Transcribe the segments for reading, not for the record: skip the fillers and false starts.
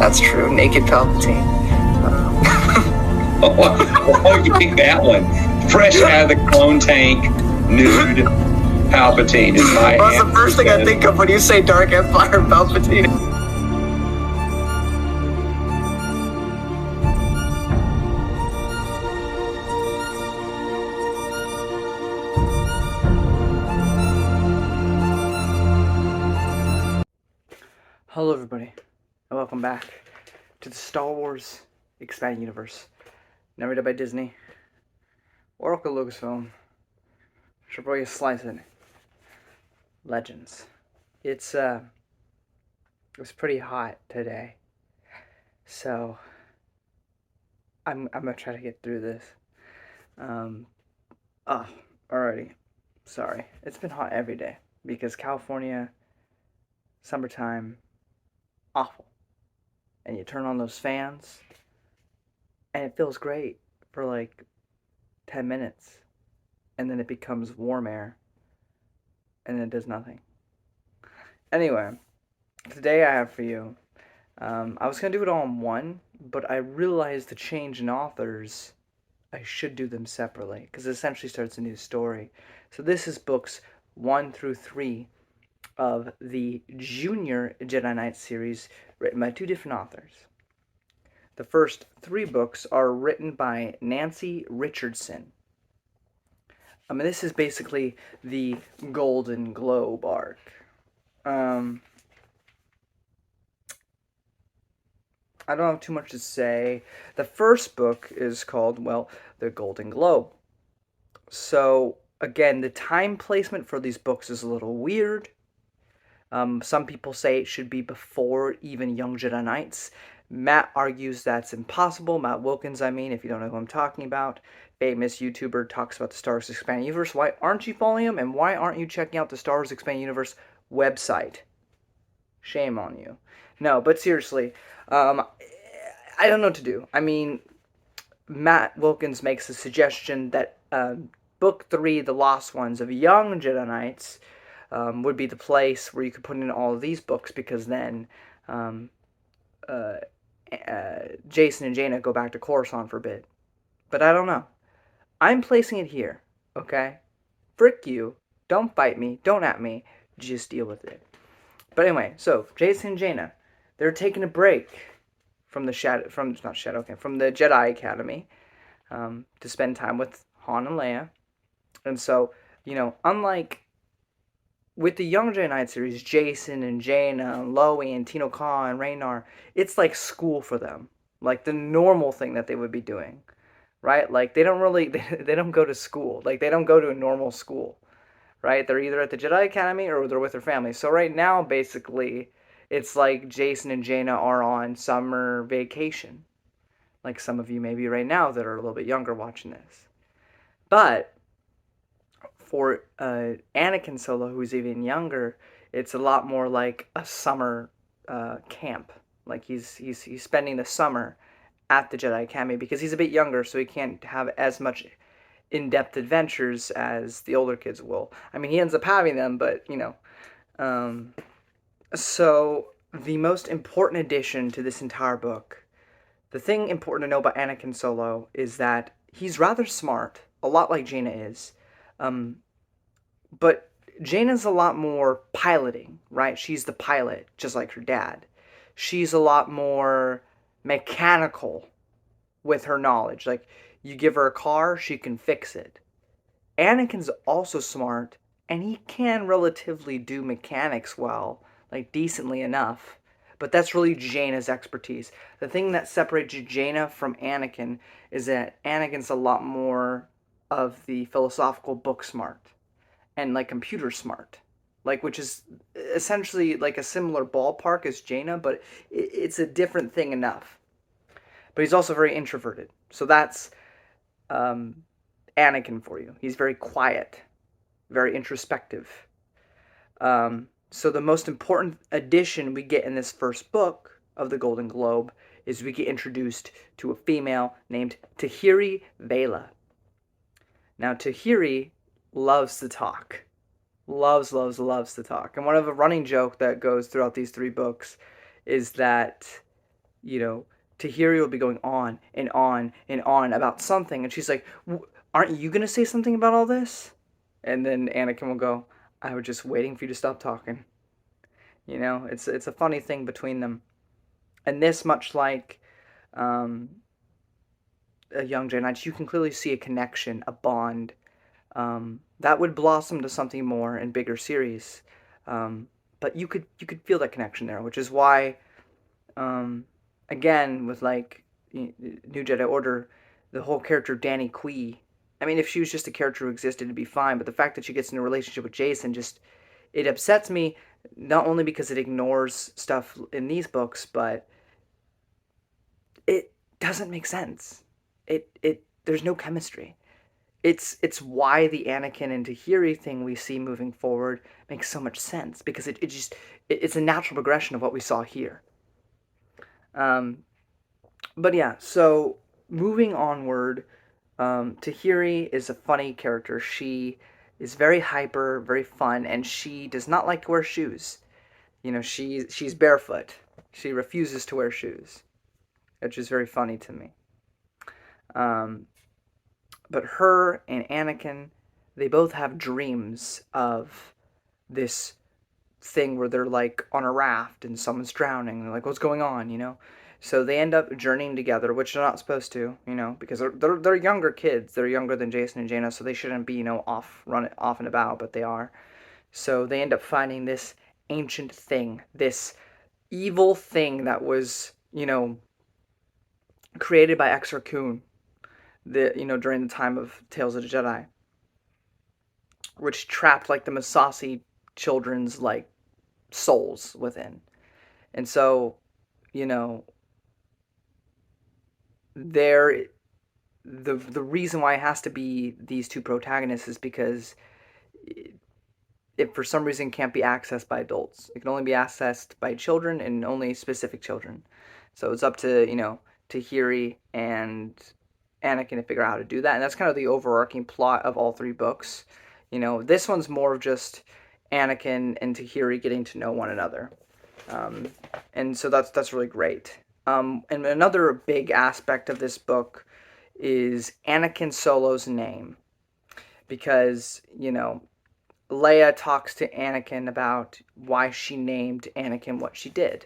That's true. Naked Palpatine. Oh, you pick that one. Fresh out of the clone tank, nude Palpatine is my Well, that's the first thing I think of when you say Dark Empire Palpatine. Hello everybody, and welcome back to the Star Wars Expanded Universe, narrated by Disney, Oracle Lucasfilm, Shibuya Slice It, Legends. It's pretty hot today, so I'm gonna try to get through this. Alrighty, sorry. It's been hot every day because California, summertime, awful. And you turn on those fans, and it feels great for like 10 minutes, and then it becomes warm air, and then it does nothing. Anyway, today I have for you, I was going to do it all in one, but I realized the change in authors, I should do them separately, because it essentially starts a new story. So this is books 1 through 3 of the Junior Jedi Knights series, written by two different authors. The first 3 books are written by Nancy Richardson. This is basically the Golden Globe arc. I don't have too much to say. The first book is called, well, The Golden Globe. So, again, the time placement for these books is a little weird. Some people say it should be before even Young Jedi Knights. Matt argues that's impossible. Matt Wilkins, I mean, if you don't know who I'm talking about. Famous YouTuber, talks about the Star Wars Expanded Universe. Why aren't you following him? And why aren't you checking out the Star Wars Expanded Universe website? Shame on you. No, but seriously, I don't know what to do. I mean, Matt Wilkins makes a suggestion that Book 3, The Lost Ones of Young Jedi Knights, would be the place where you could put in all of these books, because then Jason and Jaina go back to Coruscant for a bit. But I don't know. I'm placing it here, okay? Frick you. Don't fight me. Don't at me. Just deal with it. But anyway, so Jason and Jaina, they're taking a break from the from the Jedi Academy to spend time with Han and Leia. And so, unlike with the Young Jedi Knight series, Jason and Jaina and Loie and Tino Ka and Raynar, it's like school for them. Like the normal thing that they would be doing, right? Like they don't go to school. Like they don't go to a normal school, right? They're either at the Jedi Academy or they're with their family. So right now, basically, it's like Jason and Jaina are on summer vacation. Like some of you maybe right now that are a little bit younger watching this. But for Anakin Solo, who's even younger, it's a lot more like a summer camp. Like he's spending the summer at the Jedi Academy because he's a bit younger, so he can't have as much in-depth adventures as the older kids will. I mean, he ends up having them, but so the most important addition to this entire book, the thing important to know about Anakin Solo is that he's rather smart, a lot like Jaina is. But Jaina's a lot more piloting, right? She's the pilot, just like her dad. She's a lot more mechanical with her knowledge. Like, you give her a car, she can fix it. Anakin's also smart, and he can relatively do mechanics well, like decently enough. But that's really Jaina's expertise. The thing that separates Jaina from Anakin is that Anakin's a lot more of the philosophical book smart and like computer smart, like, which is essentially like a similar ballpark as Jaina, but it's a different thing enough. But he's also very introverted, so that's Anakin for you. He's very quiet, very introspective. So the most important addition we get in this first book of the Golden Globe is we get introduced to a female named Tahiri Vela. Now, Tahiri loves to talk. Loves to talk. And one of the running joke that goes throughout these 3 books is that you know, Tahiri will be going on and on and on about something, and she's like, "Aren't you gonna say something about all this?" And then Anakin will go, "I was just waiting for you to stop talking." It's a funny thing between them, and this much like um, a young Jedi Knights, you can clearly see a connection, a bond that would blossom to something more in bigger series. But you could feel that connection there, which is why um, again with like New Jedi Order, the whole character of Danny Kui. I mean, if she was just a character who existed, it'd be fine. But the fact that she gets in a relationship with Jason just it upsets me. Not only because it ignores stuff in these books, but it doesn't make sense. It there's no chemistry. It's why the Anakin and Tahiri thing we see moving forward makes so much sense because it's a natural progression of what we saw here. Um, but yeah, so moving onward, Tahiri is a funny character. She is very hyper, very fun, and she does not like to wear shoes. She's barefoot. She refuses to wear shoes, which is very funny to me. Um, but her and Anakin, they both have dreams of this thing where they're like on a raft and someone's drowning. They're like, what's going on, So they end up journeying together, which they're not supposed to, because they're younger kids. They're younger than Jason and Jaina, so they shouldn't be, off and about, but they are. So they end up finding this ancient thing, this evil thing that was, created by Exar Kun, during the time of Tales of the Jedi, which trapped like the Masasi children's like souls within. And so, you know, there the reason why it has to be these two protagonists is because it for some reason can't be accessed by adults. It can only be accessed by children and only specific children. So it's up to, Tahiri and Anakin to figure out how to do that. And that's kind of the overarching plot of all three books. This one's more of just Anakin and Tahiri getting to know one another. Um, and so that's really great. And another big aspect of this book is Anakin Solo's name. Because, Leia talks to Anakin about why she named Anakin what she did.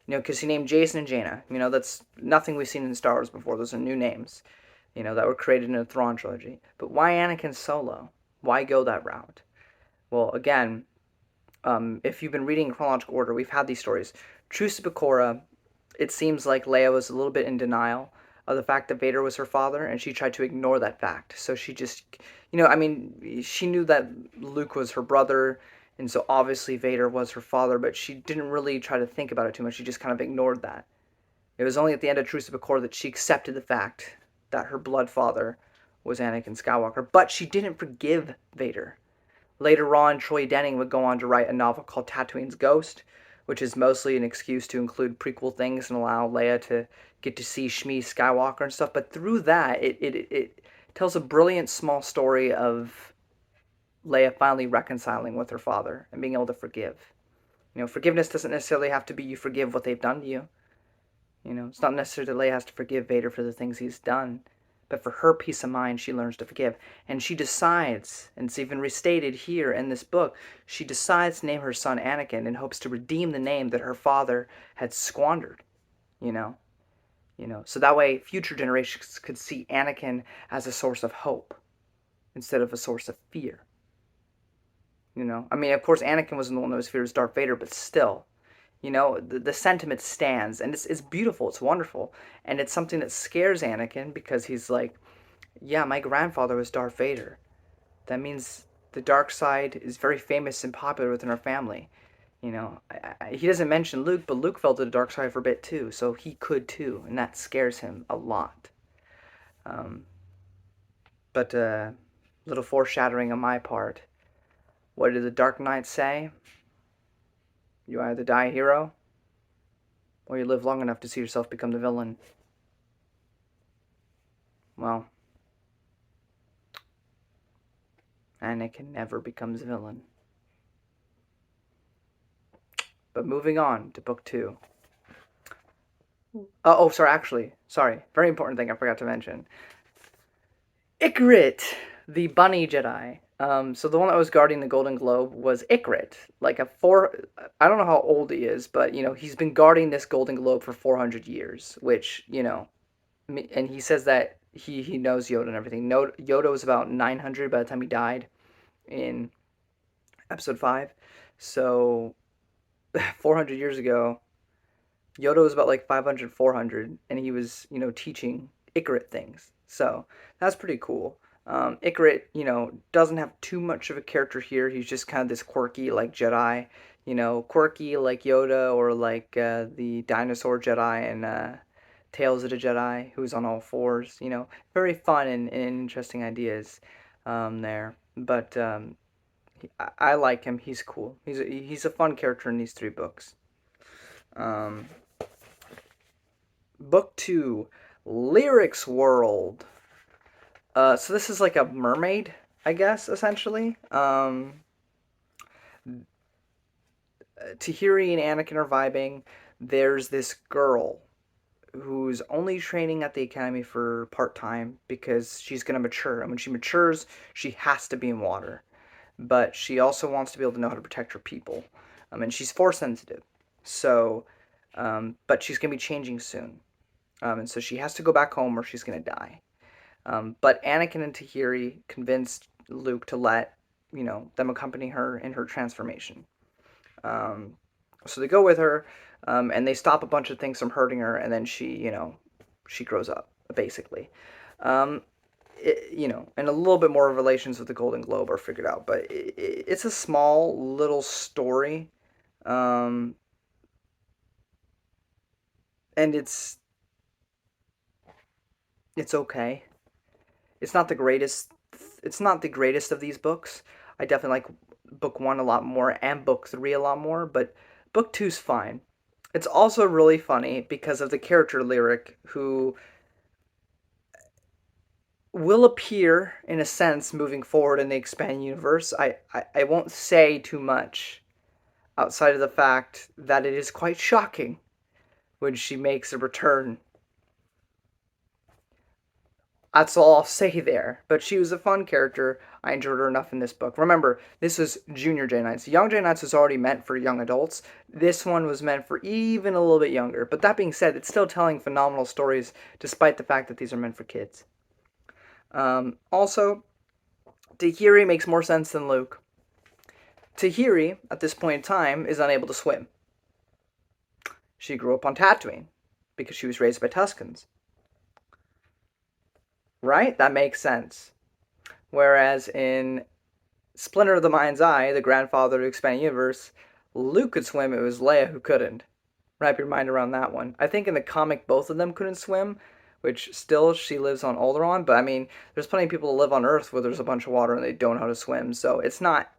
Because he named Jason and Jaina. That's nothing we've seen in Star Wars before. Those are new names, that were created in the Thrawn trilogy. But why Anakin Solo? Why go that route? Well, again, if you've been reading in chronological order, we've had these stories. Truce to Bakura, it seems like Leia was a little bit in denial of the fact that Vader was her father, and she tried to ignore that fact. So she just, she knew that Luke was her brother, and so obviously Vader was her father, but she didn't really try to think about it too much. She just kind of ignored that. It was only at the end of Truce to Bakura that she accepted the fact that her blood father was Anakin Skywalker, but she didn't forgive Vader. Later on, Troy Denning would go on to write a novel called Tatooine's Ghost, which is mostly an excuse to include prequel things and allow Leia to get to see Shmi Skywalker and stuff. But through that, it tells a brilliant small story of Leia finally reconciling with her father and being able to forgive. Forgiveness doesn't necessarily have to be you forgive what they've done to you. It's not necessarily that Leia has to forgive Vader for the things he's done. But for her peace of mind, she learns to forgive. And she decides, and it's even restated here in this book, she decides to name her son Anakin in hopes to redeem the name that her father had squandered. You know? So that way future generations could see Anakin as a source of hope instead of a source of fear. I mean, of course, Anakin wasn't the one that was feared as Darth Vader, but still, the sentiment stands, and it's beautiful, it's wonderful, and it's something that scares Anakin because he's like, yeah, my grandfather was Darth Vader. That means the dark side is very famous and popular within our family. He doesn't mention Luke, but Luke fell to the dark side for a bit too, so he could too, and that scares him a lot. Um, but little foreshadowing on my part. What did the Dark Knight say? You either die a hero, or you live long enough to see yourself become the villain. Well, Anakin never becomes a villain. But moving on to book 2. Sorry. Very important thing I forgot to mention. Ikarit, the bunny Jedi. So the one that was guarding the Golden Globe was Ikarit. Like I don't know how old he is, but he's been guarding this Golden Globe for 400 years, which and he says that he knows Yoda and everything. No, Yoda was about 900 by the time he died in Episode 5. So 400 years ago, Yoda was about like 500, 400, and he was, teaching Ikarit things. So that's pretty cool. Ikarit, doesn't have too much of a character here. He's just kind of this quirky, like Jedi, quirky like Yoda or like the dinosaur Jedi and Tales of the Jedi, who's on all fours. Very fun and interesting ideas there. But I like him. He's cool. He's a fun character in these three books. Um, Book 2, Lyrics World. So this is like a mermaid, I guess, essentially. Tahiri and Anakin are vibing. There's this girl who's only training at the academy for part-time because she's going to mature. And when she matures, she has to be in water. But she also wants to be able to know how to protect her people. And she's force sensitive. So, but she's going to be changing soon. And so she has to go back home or she's going to die. But Anakin and Tahiri convinced Luke to let, them accompany her in her transformation. So they go with her, and they stop a bunch of things from hurting her, and then she grows up, basically. And a little bit more relations with the Golden Globe are figured out, but it's a small little story, and it's okay. It's not the greatest. It's not the greatest of these books. I definitely like book one a lot more and book three a lot more, but book two's fine. It's also really funny because of the character Lyric, who will appear in a sense moving forward in the expanded universe. I won't say too much outside of the fact that it is quite shocking when she makes a return. That's all I'll say there. But she was a fun character. I enjoyed her enough in this book. Remember, this is Junior Jedi Knights. Young Jedi Knights was already meant for young adults. This one was meant for even a little bit younger. But that being said, it's still telling phenomenal stories despite the fact that these are meant for kids. Also, Tahiri makes more sense than Luke. Tahiri, at this point in time, is unable to swim. She grew up on Tatooine because she was raised by Tuscans. Right? That makes sense. Whereas in Splinter of the Mind's Eye, the grandfather to Expanded Universe, Luke could swim, it was Leia who couldn't. Wrap your mind around that one. I think in the comic both of them couldn't swim, which still she lives on Alderaan, but I mean, there's plenty of people that live on Earth where there's a bunch of water and they don't know how to swim, so it's not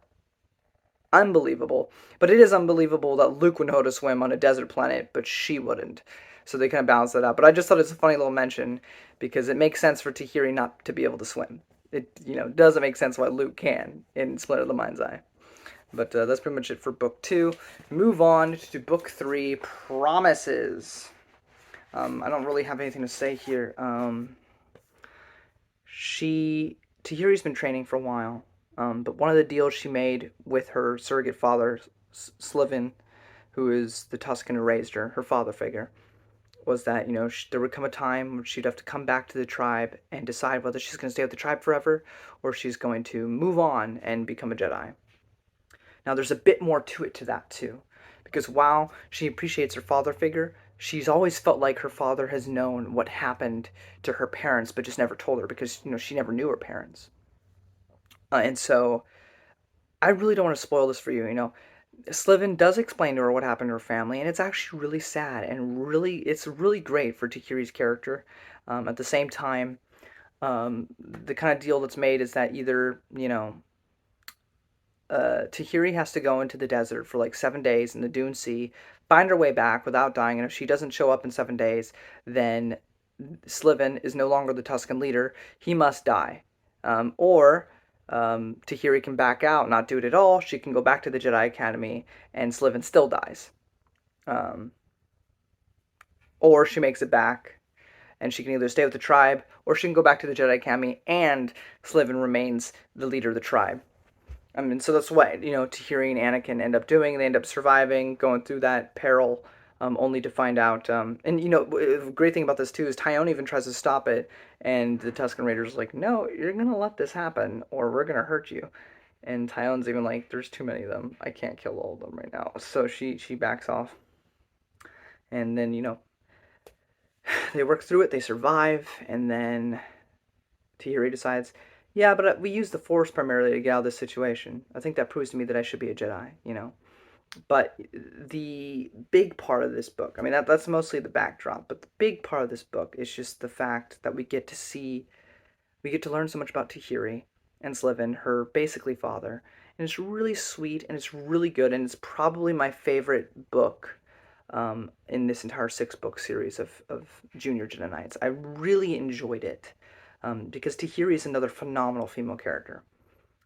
unbelievable. But it is unbelievable that Luke would know how to swim on a desert planet, but she wouldn't. So they kind of balance that out. But I just thought it's a funny little mention because it makes sense for Tahiri not to be able to swim. It doesn't make sense why Luke can in Splinter of the Mind's Eye. But that's pretty much it for book 2. Move on to book 3, Promises. I don't really have anything to say here. Tahiri's been training for a while, but one of the deals she made with her surrogate father, Slivin, who is the Tusken who raised her father figure, was that, there would come a time when she'd have to come back to the tribe and decide whether she's going to stay with the tribe forever or she's going to move on and become a Jedi. Now, there's a bit more to it to that, too. Because while she appreciates her father figure, she's always felt like her father has known what happened to her parents, but just never told her because, she never knew her parents. And so, I really don't want to spoil this for you, Slivin does explain to her what happened to her family, and it's actually really sad, and it's really great for Tahiri's character. At the same time, the kind of deal that's made is that either, Tahiri has to go into the desert for like 7 days in the Dune Sea, find her way back without dying, and if she doesn't show up in 7 days, then Slivin is no longer the Tusken leader. He must die. Or Tahiri can back out, not do it at all. She can go back to the Jedi Academy, and Slivin still dies. or she makes it back, and she can either stay with the tribe, or she can go back to the Jedi Academy, and Slivin remains the leader of the tribe. I mean, so that's what, Tahiri and Anakin end up doing. They end up surviving, going through that peril, only to find out. And, the great thing about this, too, is Tyone even tries to stop it, and the Tusken Raiders are like, no, you're going to let this happen, or we're going to hurt you. And Tyone's even like, there's too many of them. I can't kill all of them right now. So she backs off. And then, they work through it, they survive, and then Tahiri decides, yeah, but we use the Force primarily to get out of this situation. I think that proves to me that I should be a Jedi. But the big part of this book, I mean, that's mostly the backdrop, but the big part of this book is just the fact that we get to learn so much about Tahiri and Slivin, her basically father. And it's really sweet, and it's really good, and it's probably my favorite book in this entire 6-book series of Junior Jedi Knights. I really enjoyed it because Tahiri is another phenomenal female character.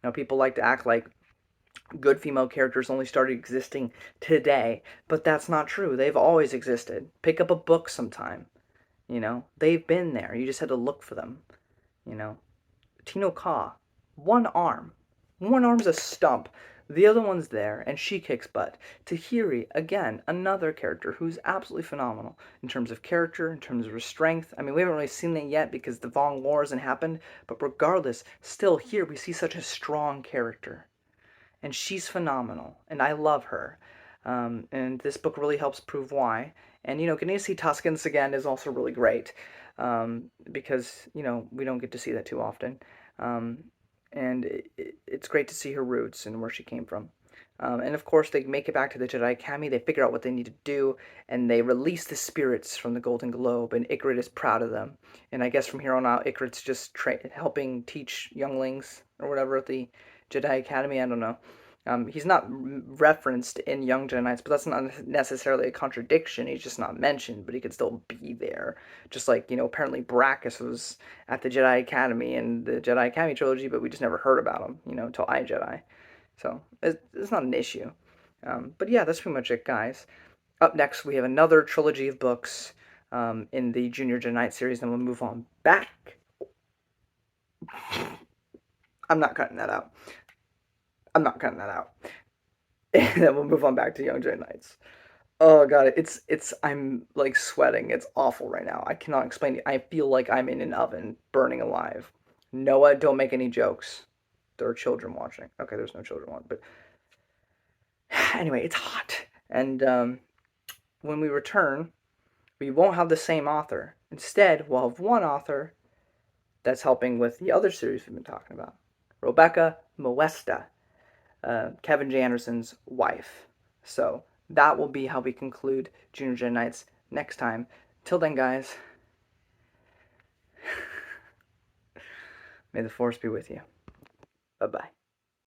Now, people like to act like good female characters only started existing today, but that's not true. They've always existed. Pick up a book sometime. They've been there. You just had to look for them. Tino Ka, one arm. One arm's a stump. The other one's there, and she kicks butt. Tahiri, again, another character who's absolutely phenomenal in terms of character, in terms of her strength. I mean, we haven't really seen that yet because the Vong War hasn't happened, but regardless, still here we see such a strong character. And she's phenomenal, and I love her. And this book really helps prove why. And, getting to see Tuskens again is also really great because, we don't get to see that too often. And it's great to see her roots and where she came from. And of course, they make it back to the Jedi Academy. They figure out what they need to do, and they release the spirits from the Golden Globe. And Ikarit is proud of them. And I guess from here on out, Ikarit's just helping teach younglings or whatever at the Jedi Academy. I don't know. He's not referenced in Young Jedi Knights, but that's not necessarily a contradiction. He's just not mentioned, but he could still be there. Just like, apparently Brackus was at the Jedi Academy in the Jedi Academy trilogy, but we just never heard about him, until iJedi. So it's not an issue. But yeah, that's pretty much it, guys. Up next, we have another trilogy of books in the Junior Jedi Knight series, and we'll move on back. I'm not cutting that out. And then we'll move on back to Young Jedi Knights. Oh god, I'm like sweating. It's awful right now. I cannot explain it. I feel like I'm in an oven burning alive. Noah, don't make any jokes. There are children watching. Okay, there's no children watching, but anyway, it's hot. And when we return, we won't have the same author. Instead, we'll have one author that's helping with the other series we've been talking about. Rebecca Moesta. Kevin J. Anderson's wife. So that will be how we conclude Junior Jedi Knights next time. Till then, guys, may the Force be with you. Bye-bye.